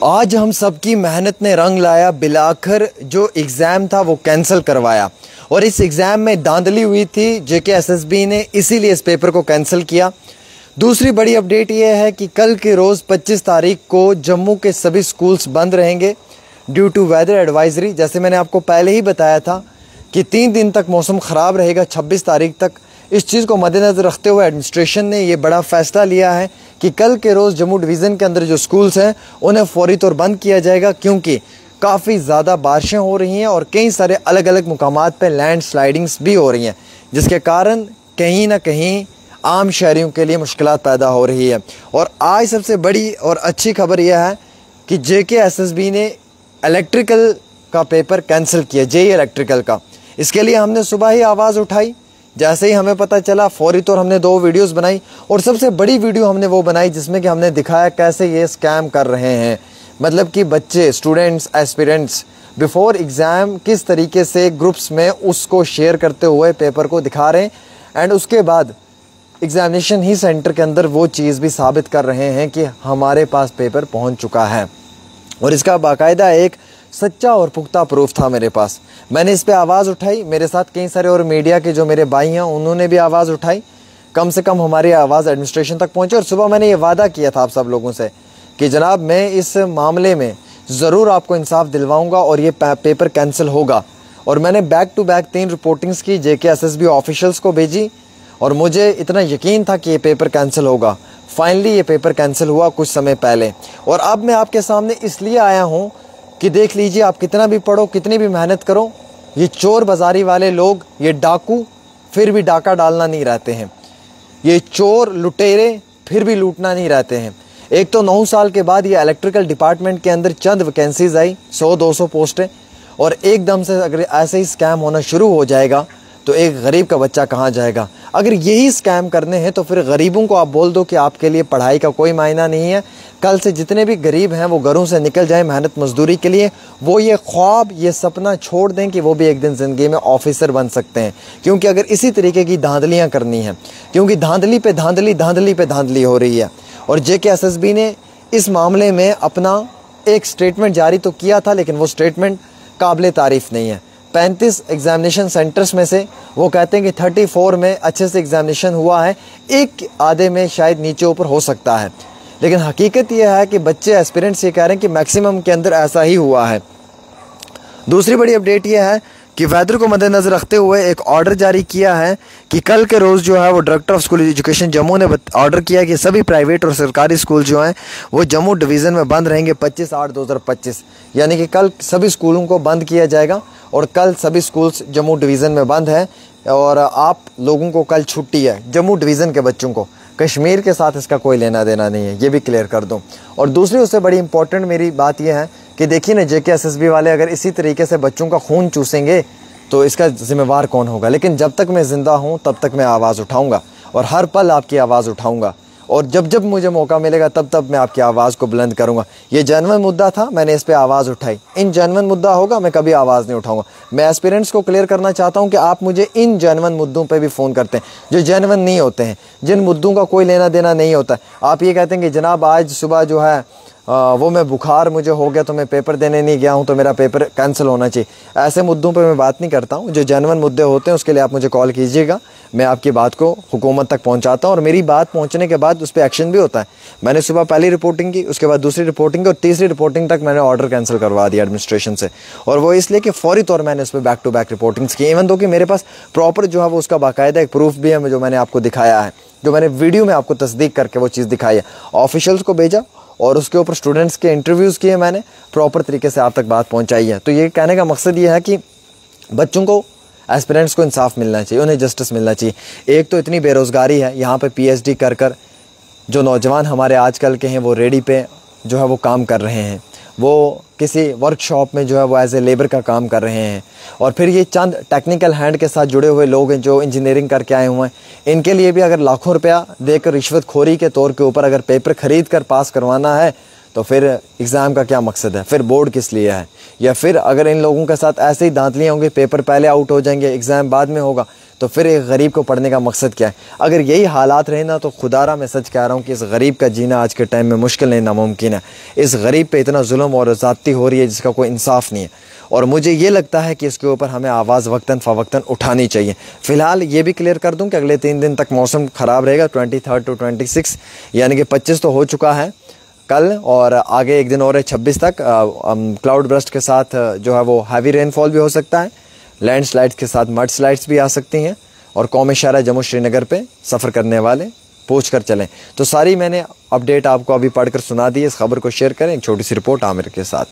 आज हम सबकी मेहनत ने रंग लाया, बिलाकर जो एग्ज़ाम था वो कैंसिल करवाया और इस एग्ज़ाम में धांधली हुई थी जेके एसएसबी ने, इसीलिए इस पेपर को कैंसिल किया। दूसरी बड़ी अपडेट ये है कि कल के रोज़ 25 तारीख को जम्मू के सभी स्कूल्स बंद रहेंगे ड्यू टू वेदर एडवाइजरी। जैसे मैंने आपको पहले ही बताया था कि 3 दिन तक मौसम ख़राब रहेगा 26 तारीख तक। इस चीज़ को मद्देनज़र रखते हुए एडमिनिस्ट्रेशन ने ये बड़ा फ़ैसला लिया है कि कल के रोज़ जम्मू डिवीज़न के अंदर जो स्कूल्स हैं उन्हें फौरी तौर बंद किया जाएगा, क्योंकि काफ़ी ज़्यादा बारिशें हो रही हैं और कई सारे अलग अलग मुकामात पर लैंड स्लाइडिंग्स भी हो रही हैं, जिसके कारण कहीं ना कहीं आम शहरियों के लिए मुश्किलात पैदा हो रही है। और आज सबसे बड़ी और अच्छी खबर यह है कि JKSSB ने इलेक्ट्रिकल का पेपर कैंसिल किया, JEE इलेक्ट्रिकल का। इसके लिए हमने सुबह ही आवाज़ उठाई, जैसे ही हमें पता चला फौरी तौर हमने 2 वीडियोस बनाई और सबसे बड़ी वीडियो हमने वो बनाई जिसमें कि हमने दिखाया कैसे ये स्कैम कर रहे हैं। मतलब कि बच्चे, स्टूडेंट्स, एस्पिरेंट्स बिफोर एग्ज़ाम किस तरीके से ग्रुप्स में उसको शेयर करते हुए पेपर को दिखा रहे हैं एंड उसके बाद एग्ज़ामिनेशन ही सेंटर के अंदर वो चीज़ भी साबित कर रहे हैं कि हमारे पास पेपर पहुंच चुका है। और इसका बाकायदा एक सच्चा और पुख्ता प्रूफ था मेरे पास। मैंने इस पे आवाज़ उठाई, मेरे साथ कई सारे और मीडिया के जो मेरे भाई हैं उन्होंने भी आवाज़ उठाई। कम से कम हमारी आवाज़ एडमिनिस्ट्रेशन तक पहुंची और सुबह मैंने ये वादा किया था आप सब लोगों से कि जनाब मैं इस मामले में ज़रूर आपको इंसाफ दिलवाऊंगा और ये पेपर कैंसिल होगा। और मैंने बैक टू बैक 3 रिपोर्टिंग्स की, JKSSB ऑफिशियल्स को भेजी और मुझे इतना यकीन था कि ये पेपर कैंसिल होगा। फाइनली ये पेपर कैंसिल हुआ कुछ समय पहले। और अब मैं आपके सामने इसलिए आया हूँ कि देख लीजिए, आप कितना भी पढ़ो, कितनी भी मेहनत करो, ये चोर बाजारी वाले लोग, ये डाकू फिर भी डाका डालना नहीं रहते हैं। ये चोर लुटेरे फिर भी लूटना नहीं रहते हैं। एक तो 9 साल के बाद ये इलेक्ट्रिकल डिपार्टमेंट के अंदर चंद वैकेंसीज आई, 100-200 पोस्टें, और एकदम से अगर ऐसे ही स्कैम होना शुरू हो जाएगा तो एक गरीब का बच्चा कहाँ जाएगा। अगर यही स्कैम करने हैं तो फिर गरीबों को आप बोल दो कि आपके लिए पढ़ाई का कोई मायना नहीं है। कल से जितने भी गरीब हैं वो घरों से निकल जाएं मेहनत मजदूरी के लिए, वो ये ख्वाब, ये सपना छोड़ दें कि वो भी एक दिन ज़िंदगी में ऑफिसर बन सकते हैं। क्योंकि अगर इसी तरीके की धांधलियाँ करनी हैं, क्योंकि धांधली पे धांधली, धांधली पे धांधली हो रही है। और JKSSB ने इस मामले में अपना एक स्टेटमेंट जारी तो किया था, लेकिन वो स्टेटमेंट काबिल तारीफ़ नहीं है। 35 एग्ज़ामिनेशन सेंटर्स में से वो कहते हैं कि 34 में अच्छे से एग्ज़ामिनेशन हुआ है, एक आधे में शायद नीचे ऊपर हो सकता है। लेकिन हकीकत यह है कि बच्चे, एस्पिरेंट्स ये कह रहे हैं कि मैक्सिमम के अंदर ऐसा ही हुआ है। दूसरी बड़ी अपडेट यह है कि वेदर को मद्देनज़र रखते हुए एक ऑर्डर जारी किया है कि कल के रोज़ जो है वो director of school education Jammu ने ऑर्डर किया कि सभी प्राइवेट और सरकारी स्कूल जो हैं वो जम्मू डिवीज़न में बंद रहेंगे 25/8/2025। यानी कि कल सभी स्कूलों को बंद किया जाएगा और कल सभी स्कूल्स जम्मू डिवीज़न में बंद हैं और आप लोगों को कल छुट्टी है, जम्मू डिवीज़न के बच्चों को। कश्मीर के साथ इसका कोई लेना देना नहीं है, ये भी क्लियर कर दूं। और दूसरी उससे बड़ी इंपॉर्टेंट मेरी बात यह है कि देखिए ना, JKSSB वाले अगर इसी तरीके से बच्चों का खून चूसेंगे तो इसका ज़िम्मेवार कौन होगा। लेकिन जब तक मैं ज़िंदा हूँ तब तक मैं आवाज़ उठाऊँगा और हर पल आपकी आवाज़ उठाऊँगा और जब जब मुझे मौका मिलेगा तब तब मैं आपकी आवाज़ को बुलंद करूँगा। ये जेन्युइन मुद्दा था, मैंने इस पर आवाज़ उठाई। इन जेन्युइन मुद्दा होगा मैं कभी आवाज़ नहीं उठाऊँगा। मैं एस्पिरेंट्स को क्लियर करना चाहता हूँ कि आप मुझे इन जेन्युइन मुद्दों पे भी फ़ोन करते हैं जो जेन्युइन नहीं होते हैं, जिन मुद्दों का कोई लेना देना नहीं होता। आप ये कहते हैं कि जनाब आज सुबह जो है वो मैं बुखार मुझे हो गया तो मैं पेपर देने नहीं गया हूँ तो मेरा पेपर कैंसिल होना चाहिए। ऐसे मुद्दों पे मैं बात नहीं करता हूँ। जो जेन्युइन मुद्दे होते हैं उसके लिए आप मुझे कॉल कीजिएगा, मैं आपकी बात को हुकूमत तक पहुँचाता हूँ और मेरी बात पहुँचने के बाद उस पर एक्शन भी होता है। मैंने सुबह पहली रिपोर्टिंग की, उसके बाद दूसरी रिपोर्टिंग की और तीसरी रिपोर्टिंग तक मैंने ऑर्डर कैंसिल करवा दिया एडमिनिस्ट्रेशन से। और वो इसलिए कि फौरी तौर मैंने उस पर बैक टू बैक रिपोर्टिंग्स की, इवन दो कि मेरे पास प्रॉपर जो है वो उसका बाकायदा एक प्रूफ भी है जो मैंने आपको दिखाया है, जो मैंने वीडियो में आपको तस्दीक करके वो चीज़ दिखाई है। ऑफिशियल्स को भेजा और उसके ऊपर स्टूडेंट्स के इंटरव्यूज़ किए, मैंने प्रॉपर तरीके से आप तक बात पहुंचाई है। तो ये कहने का मकसद ये है कि बच्चों को, एस्पिरेंट्स को इंसाफ मिलना चाहिए, उन्हें जस्टिस मिलना चाहिए। एक तो इतनी बेरोज़गारी है, यहाँ पे PhD कर कर जो नौजवान हमारे आजकल के हैं वो रेडी पे जो है वो काम कर रहे हैं, वो किसी वर्कशॉप में जो है वो एज ए लेबर का काम कर रहे हैं। और फिर ये चंद टेक्निकल हैंड के साथ जुड़े हुए लोग हैं जो इंजीनियरिंग करके आए हुए हैं, इनके लिए भी अगर लाखों रुपया देकर रिश्वतखोरी के तौर के ऊपर अगर पेपर ख़रीद कर पास करवाना है तो फिर एग्ज़ाम का क्या मकसद है, फिर बोर्ड किस लिए है? या फिर अगर इन लोगों के साथ ऐसे ही धांधलियाँ होंगी, पेपर पहले आउट हो जाएंगे, एग्ज़ाम बाद में होगा, तो फिर एक गरीब को पढ़ने का मकसद क्या है? अगर यही हालात रहे ना, तो खुदारा मैं सच कह रहा हूँ कि इस गरीब का जीना आज के टाइम में मुश्किल नहीं, नामुमकिन है। इस गरीब पे इतना जुल्म और ज़्यादती हो रही है जिसका कोई इंसाफ नहीं है, और मुझे ये लगता है कि इसके ऊपर हमें आवाज़ वक्तन फ़वक्तन उठानी चाहिए। फ़िलहाल ये भी क्लियर कर दूं कि अगले 3 दिन तक मौसम ख़राब रहेगा, 23 to 26, यानी कि 25 तो हो चुका है कल, और आगे एक दिन और है 26 तक। क्लाउड बर्स्ट के साथ जो है वो हैवी रेनफॉल भी हो सकता है, लैंडस्लाइड्स के साथ मड स्लाइड्स भी आ सकती हैं, और कौमी शहर जम्मू श्रीनगर पे सफ़र करने वाले पूछ कर चलें। तो सारी मैंने अपडेट आपको अभी पढ़कर सुना दी है। इस खबर को शेयर करें। एक छोटी सी रिपोर्ट आमिर के साथ।